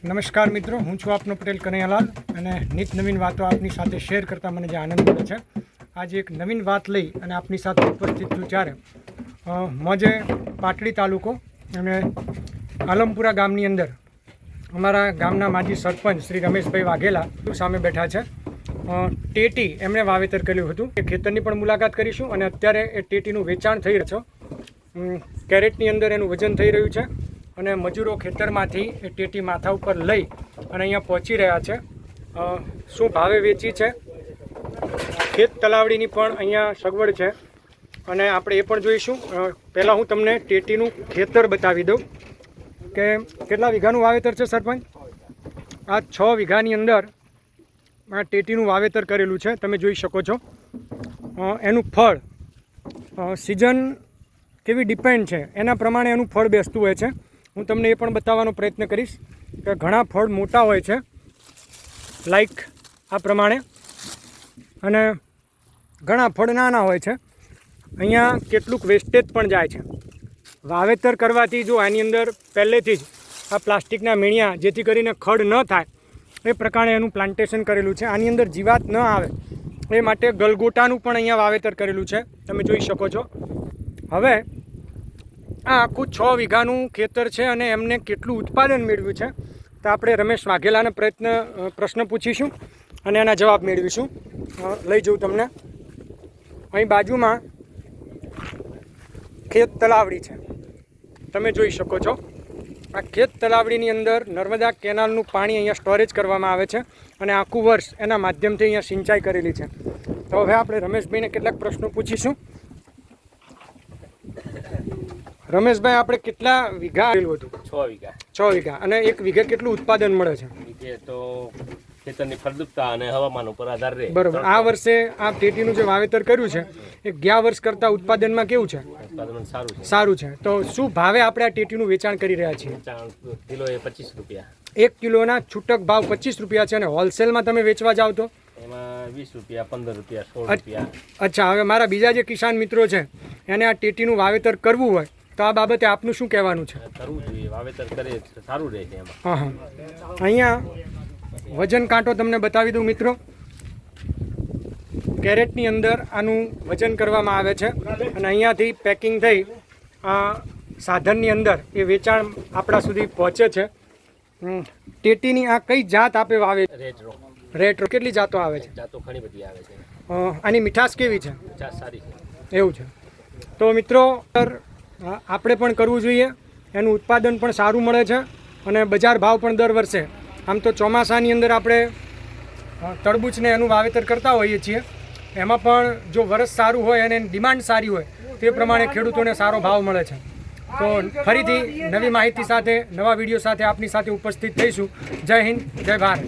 નમસ્કાર મિત્રો, હું છું આપનો પટેલ કનૈયાલાલ અને નિત નવીન વાતો આપની સાથે શેર કરતા મને જે આનંદ મળે છે, આજે એક નવીન વાત લઈ અને આપની સાથે ઉપસ્થિત છું. જ્યારે મજે પાટડી તાલુકો અને આલમપુરા ગામની અંદર અમારા ગામના માજી સરપંચ શ્રી રમેશભાઈ વાઘેલા સામે બેઠા છે. ટેટી એમણે વાવેતર કર્યું હતું. એ ખેતરની પણ મુલાકાત કરીશું અને અત્યારે એ ટેટીનું વેચાણ થઈ રહ્યું છે. કેરેટની અંદર એનું વજન થઈ રહ્યું છે અને મજૂરો ખેતરમાંથી એ ટેટી માથા ઉપર લઈ અને અહીંયા પહોંચી રહ્યા છે. શું ભાવે વેચી છે, ખેત તલાવડીની પણ અહીંયા સગવડ છે અને આપણે એ પણ જોઈશું. પહેલાં હું તમને ટેટીનું ખેતર બતાવી દઉં કે કેટલા વીઘાનું વાવેતર છે સરપંચ. આ 6 વીઘાની અંદર આ ટેટીનું વાવેતર કરેલું છે. તમે જોઈ શકો છો. એનું ફળ સિઝન કેવી ડિપેન્ડ છે એના પ્રમાણે એનું ફળ બેસતું હોય છે. હું તમને એ પણ બતાવવાનો પ્રયત્ન કરીશ કે ઘણા ફળ મોટા હોય છે લાઈક આ પ્રમાણે અને ઘણા ફળ નાના હોય છે. અહીંયા કેટલુંક વેસ્ટેજ પણ જાય છે. વાવેતર કરવાથી જો આની અંદર પહેલેથી જ આ પ્લાસ્ટિકના મીણિયા જેથી કરીને ખડ ન થાય એ પ્રકારે એનું પ્લાન્ટેશન કરેલું છે. આની અંદર જીવાત ન આવે એ માટે ગલગોટાનું પણ અહીંયા વાવેતર કરેલું છે. તમે જોઈ શકો છો. હવે આ આખું 6 વીઘાનું ખેતર છે અને એમને કેટલું ઉત્પાદન મેળવ્યું છે તો આપણે રમેશ વાઘેલાને પ્રશ્ન પૂછીશું અને એના જવાબ મેળવીશું. લઈ જઉં તમને. અહીં બાજુમાં ખેત તલાવડી છે. તમે જોઈ શકો છો. આ ખેત તલાવડીની અંદર નર્મદા કેનાલનું પાણી અહીંયા સ્ટોરેજ કરવામાં આવે છે અને આખું વર્ષ એના માધ્યમથી અહીંયા સિંચાઈ કરેલી છે. તો હવે આપણે રમેશભાઈને કેટલાક પ્રશ્નો પૂછીશું. રમેશભાઈ, આપણે કેટલા વીઘા આવેલું હતું? 6 વીઘા. અને 1 વીઘે કેટલું ઉત્પાદન મળે છે? તો ખેતરની ફળદ્રુપતા અને હવામાન ઉપર આધાર રહે. બરોબર. આ વર્ષે આ ટેટીનું જે વાવેતર કર્યું છે એ ગયા વર્ષ કરતાં ઉત્પાદનમાં કેવું છે? ઉત્પાદન સારું છે. તો શું ભાવે આપણે આ ટેટીનું વેચાણ કરી રહ્યા છીએ? કિલો એ 25 રૂપિયા. 1 કિલોના છૂટક ભાવ 25 રૂપિયા છે અને હોલસેલમાં તમે વેચવા જાઓ તો એમાં 20 રૂપિયા, 15 રૂપિયા, 16 રૂપિયા. અચ્છા. હવે મારા બીજા જે કિસાન મિત્રો છે એને આ ટેટીનું વાવેતર કરવું હોય તો આ બાબતે આપનું શું કહેવાનું છે? કરવું જોઈએ. વાવેતર કરે સારું રહે છે એમાં. હા. અહીંયા વજન કાંટો તમને બતાવી દઉં મિત્રો. કેરેટની અંદર આનું વજન કરવામાં આવે છે અને અહીંયાથી પેકિંગ થઈ સાધનની અંદર એ વેચાણ આપણા સુધી પહોંચે છે. ટેટીની આ કઈ જાત આપે વાવે? રેટ્રો. કેટલી જાતો આવે છે? જાતો ઘણી બધી આવે છે. આની મીઠાશ કેવી છે? મીઠાશ સારી છે. એવું છે. તો મિત્રો આપણે પણ કરવું જોઈએ. એનું ઉત્પાદન પણ સારું મળે છે અને બજાર ભાવ પણ દર વર્ષે. આમ તો ચોમાસાની અંદર આપણે તરબૂચને એનું વાવેતર કરતા હોઈએ છીએ. એમાં પણ જો વરસ સારું હોય અને ડિમાન્ડ સારી હોય તે પ્રમાણે ખેડૂતોને સારો ભાવ મળે છે. તો ફરીથી નવી માહિતી સાથે, નવા વિડીયો સાથે આપની સાથે ઉપસ્થિત થઈશું. જય હિન્દ, જય ભારત.